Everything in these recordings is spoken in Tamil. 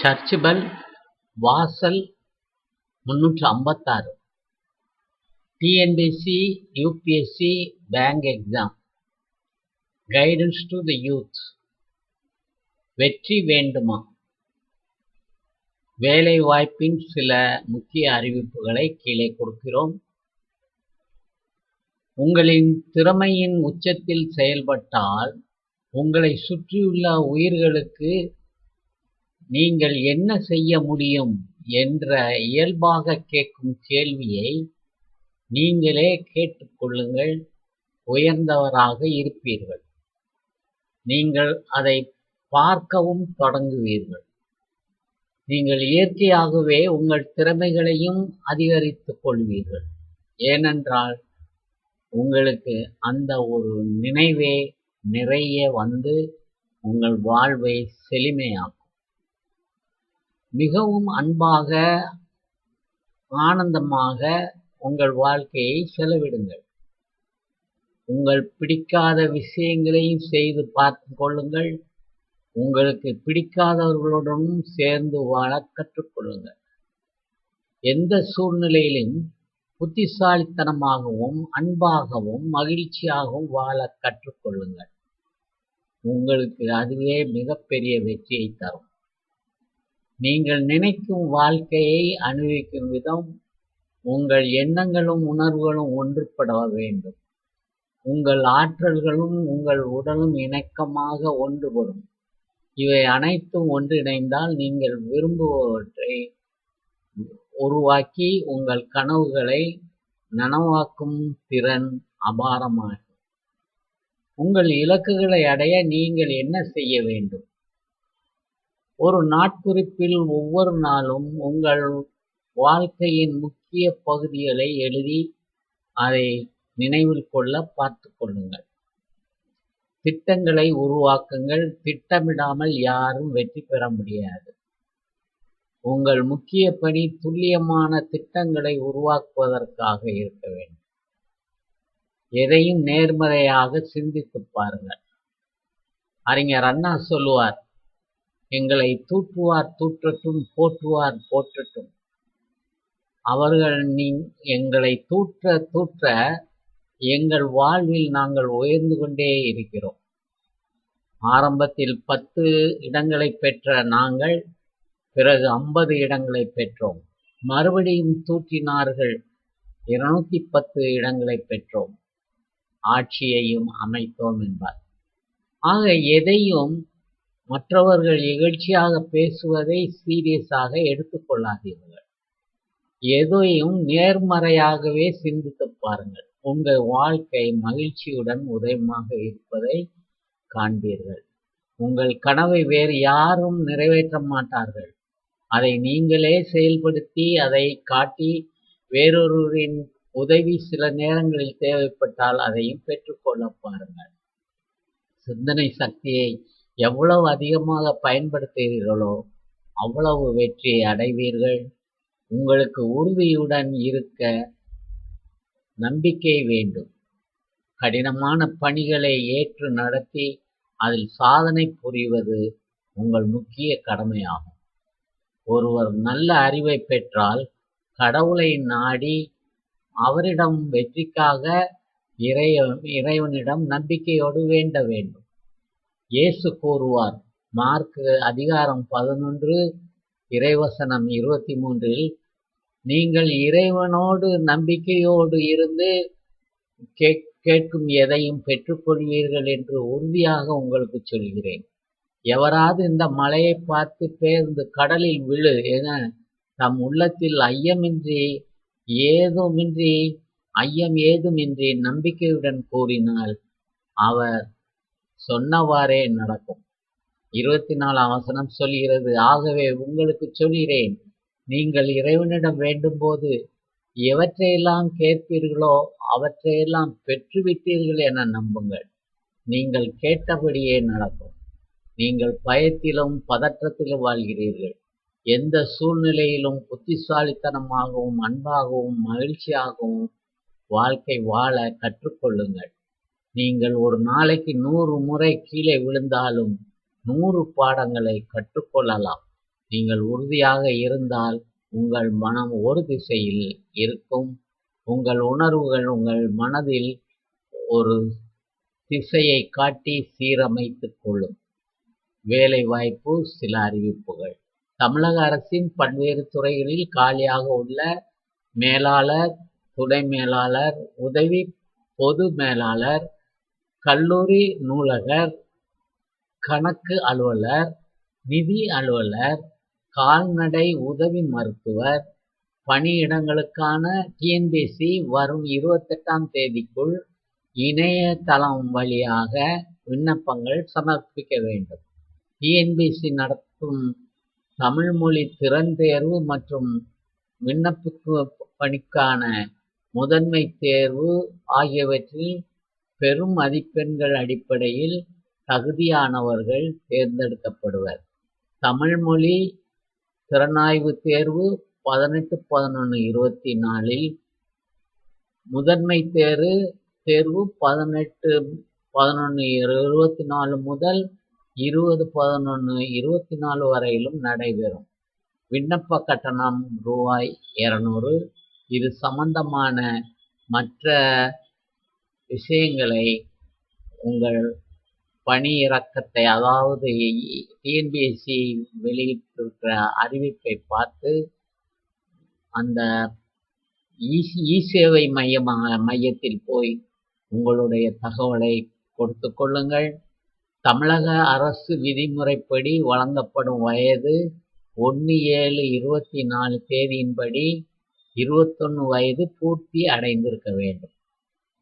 சர்ச் பெல் வாசல் 356 TNPSC UPSC bank exam guidance to the youth. வெற்றி வேண்டுமா? வேலை வாய்ப்பின் சில முக்கிய அறிவிப்புகளை கீழே கொடுக்கிறோம். உங்களின் திறமையின் உச்சத்தில் செயல்பட்டால் உங்களை சுற்றியுள்ள உயிர்களுக்கு நீங்கள் என்ன செய்ய முடியும் என்ற இயல்பாக கேட்கும் கேள்வியை நீங்களே கேட்டுக்கொள்ளுங்கள். உயர்ந்தவராக இருப்பீர்கள். நீங்கள் அதை பார்க்கவும் தொடங்குவீர்கள். நீங்கள் இயற்கையாகவே உங்கள் திறமைகளையும் அதிகரித்துக் கொள்வீர்கள். ஏனென்றால் உங்களுக்கு அந்த ஒரு நினைவே நிறைய வந்து உங்கள் வாழ்வை செழுமையாக்கும். மிகவும் அன்பாக ஆனந்தமாக உங்கள் வாழ்க்கையை செலவிடுங்கள். உங்கள் பிடிக்காத விஷயங்களையும் செய்து பார்த்து கொள்ளுங்கள். உங்களுக்கு பிடிக்காதவர்களுடனும் சேர்ந்து வாழ கற்றுக்கொள்ளுங்கள். எந்த சூழ்நிலையிலும் புத்திசாலித்தனமாகவும் அன்பாகவும் மகிழ்ச்சியாகவும் வாழ கற்றுக்கொள்ளுங்கள். உங்களுக்கு அதுவே மிகப்பெரிய வெற்றியை தரும். நீங்கள் நினைக்கும் வாழ்க்கையை அனுபவிக்கும் விதம் உங்கள் எண்ணங்களும் உணர்வுகளும் ஒன்றுபட வேண்டும். உங்கள் ஆற்றல்களும் உங்கள் உடலும் இணக்கமாக ஒன்றுபடும். இவை அனைத்தும் ஒன்றிணைந்தால் நீங்கள் விரும்புவவற்றை உருவாக்கி உங்கள் கனவுகளை நனவாக்கும் திறன் அபாரமாகும். உங்கள் இலக்குகளை அடைய நீங்கள் என்ன செய்ய வேண்டும்? ஒரு நாட்குறிப்பில் ஒவ்வொரு நாளும் உங்கள் வாழ்க்கையின் முக்கிய பகுதிகளை எழுதி அதை நினைவில் கொள்ள பார்த்து கொள்ளுங்கள். திட்டங்களை உருவாக்குங்கள். திட்டமிடாமல் யாரும் வெற்றி பெற முடியாது. உங்கள் முக்கிய பணி துல்லியமான திட்டங்களை உருவாக்குவதற்காக இருக்க வேண்டும். எதையும் நேர்மறையாக சிந்தித்து பாருங்கள். அறிஞர் அண்ணா சொல்லுவார், எங்களை தூற்றுவார் தூற்றட்டும், போற்றுவார் போற்றட்டும். அவர்கள் எங்களை தூற்ற தூற்ற எங்கள் வாழ்வில் நாங்கள் உயர்ந்து கொண்டே இருக்கிறோம். ஆரம்பத்தில் 10 இடங்களை பெற்ற நாங்கள் பிறகு 50 இடங்களை பெற்றோம். மறுபடியும் தூற்றினார்கள், 210 இடங்களை பெற்றோம். ஆட்சியையும் அமைத்தோம் என்பார். ஆக எதையும் மற்றவர்கள் இகழ்ச்சியாக பேசுவதை சீரியஸாக எடுத்துக்கொள்ளாதீர்கள். எதையும் நேர்மறையாகவே சிந்தித்து பாருங்கள். உங்கள் வாழ்க்கை மகிழ்ச்சியுடன் உதயமாக இருப்பதை காண்பீர்கள். உங்கள் கனவை வேறு யாரும் நிறைவேற்ற மாட்டார்கள். அதை நீங்களே செயல்படுத்தி அதை காட்டி வேறொருவரின் உதவி சில நேரங்களில் தேவைப்பட்டால் அதையும் பெற்றுக்கொள்ள பாருங்கள். சிந்தனை சக்தியை எவ்வளவு அதிகமாக பயன்படுத்துகிறீர்களோ அவ்வளவு வெற்றியை அடைவீர்கள். உங்களுக்கு உறுதியுடன் இருக்க நம்பிக்கை வேண்டும். கடினமான பணிகளை ஏற்று நடத்தி அதில் சாதனை புரிவது உங்கள் முக்கிய கடமையாகும். ஒருவர் நல்ல அறிவை பெற்றால் கடவுளை நாடி அவரிடம் வெற்றிக்காக இறைவனிடம் நம்பிக்கையோடு வேண்ட வேண்டும். இயேசு கூறுவார், மார்க் அதிகாரம் 11 இறைவசனம் 23, நீங்கள் இறைவனோடு நம்பிக்கையோடு இருந்து கேட்கும் எதையும் பெற்றுக்கொள்வீர்கள் என்று உறுதியாக உங்களுக்கு சொல்கிறேன். எவராது இந்த மலையை பார்த்து பெயர்ந்து கடலில் விழு என தம் உள்ளத்தில் ஐயம் ஏதுமின்றி நம்பிக்கையுடன் கூறினால் அவர் சொன்னவாறே நடக்கும். 24ஆம் வசனம் சொல்கிறது, ஆகவே உங்களுக்கு சொல்கிறேன், நீங்கள் இறைவனிடம் வேண்டும்போது எவற்றையெல்லாம் கேட்பீர்களோ அவற்றையெல்லாம் பெற்றுவிட்டீர்கள் என நம்புங்கள். நீங்கள் கேட்டபடியே நடக்கும். நீங்கள் பயத்திலும் பதற்றத்திலும் வாழ்கிறீர்கள். எந்த சூழ்நிலையிலும் புத்திசாலித்தனமாகவும் அன்பாகவும் மகிழ்ச்சியாகவும் வாழ்க்கை வாழ கற்றுக்கொள்ளுங்கள். நீங்கள் ஒரு நாளைக்கு 100 முறை கீழே விழுந்தாலும் 100 பாடங்களை கற்றுக்கொள்ளலாம். நீங்கள் உறுதியாக இருந்தால் உங்கள் மனம் ஒரு திசையில் இருக்கும். உங்கள் உணர்வுகள் உங்கள் மனதில் ஒரு திசையை காட்டி சீரமைத்துக் கொள்ளும். வேலைவாய்ப்பு சில அறிவிப்புகள். தமிழக அரசின் பல்வேறு துறைகளில் காலியாக உள்ள மேலாளர், துணை மேலாளர், உதவி பொது மேலாளர், கல்லூரி நூலகர், கணக்கு அலுவலர், நிதி அலுவலர், கால்நடை உதவி மருத்துவர் பணியிடங்களுக்கான டிஎன்பிஎஸ்சி வரும் 28ஆம் தேதிக்குள் இணையதளம் வழியாக விண்ணப்பங்கள் சமர்ப்பிக்க வேண்டும். டிஎன்பிஎஸ்சி நடத்தும் தமிழ் மொழி திறன் தேர்வு மற்றும் விண்ணப்பிக்கும் பணிக்கான முதன்மை தேர்வு ஆகியவற்றில் பெரும் மதிப்பெண்கள் அடிப்படையில் தகுதியானவர்கள் தேர்ந்தெடுக்கப்படுவர். தமிழ் மொழி திறனாய்வு தேர்வு 18/11/24 முதன்மை தேர்வு 18/11/24 முதல் 20/11/24 வரையிலும் நடைபெறும். விண்ணப்ப கட்டணம் ரூ.200. இது சம்பந்தமான மற்ற விஷயங்களை உங்கள் பணியிறக்கத்தை, அதாவது டிஎன்பிஎஸ்சி வெளியிட்டிருக்கிற அறிவிப்பை பார்த்து அந்த இ-சேவை மையத்தில் போய் உங்களுடைய தகவலை கொடுத்து கொள்ளுங்கள். தமிழக அரசு விதிமுறைப்படி வழங்கப்படும் வயது 1/7/24 தேதியின்படி 21 வயது பூர்த்தி அடைந்திருக்க வேண்டும்.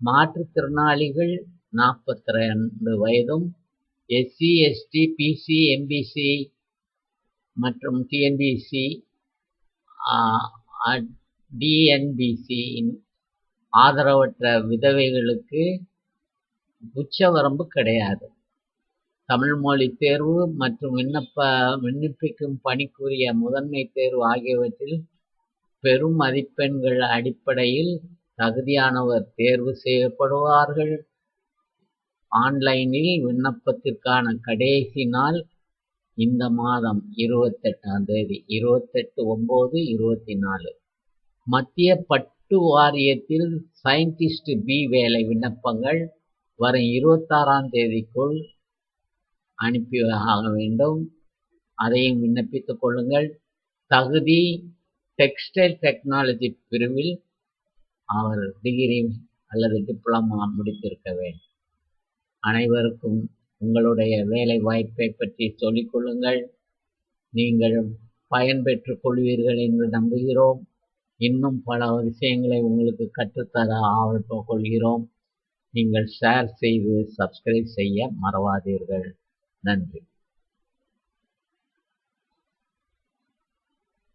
மாற்றுத்திறனாளிகள் 42 வயதும், எஸ்சி, எஸ்டி, பிசி, எம்பிசி மற்றும் டிஎன்பிஎஸ்சி, டிஎன்பிஎஸ்சி ஆதரவற்ற விதவைகளுக்கு உச்சவரம்பு கிடையாது. தமிழ் மொழி தேர்வு மற்றும் விண்ணப்பிக்கும் பணிக்குரிய முதன்மை தேர்வு ஆகியவற்றில் பெரும் மதிப்பெண்கள் அடிப்படையில் தகுதியானவர் தேர்வு செய்யப்படுவார்கள். ஆன்லைனில் விண்ணப்பத்திற்கான கடைசி நாள் இந்த மாதம் 28ஆம் தேதி 28/9/24. மத்திய பட்டு வாரியத்தில் சயின்டிஸ்ட் பி வேலை விண்ணப்பங்கள் வரும் 26ஆம் தேதிக்குள் அனுப்பி ஆக வேண்டும். அதையும் விண்ணப்பித்துக் கொள்ளுங்கள். தகுதி டெக்ஸ்டைல் டெக்னாலஜி பிரிவில் அவர் டிகிரி அல்லது டிப்ளமா முடித்திருக்க வேண்டும். அனைவருக்கும் உங்களுடைய வேலை வாய்ப்பை பற்றி சொல்லிக் கொள்ளுங்கள். நீங்கள் பயன்பெற்றுக் கொள்வீர்கள் என்று நம்புகிறோம். இன்னும் பல விஷயங்களை உங்களுக்கு கற்றுத்தர ஆவல் கொள்கிறோம். நீங்கள் ஷேர் செய்து சப்ஸ்கிரைப் செய்ய மறவாதீர்கள். நன்றி.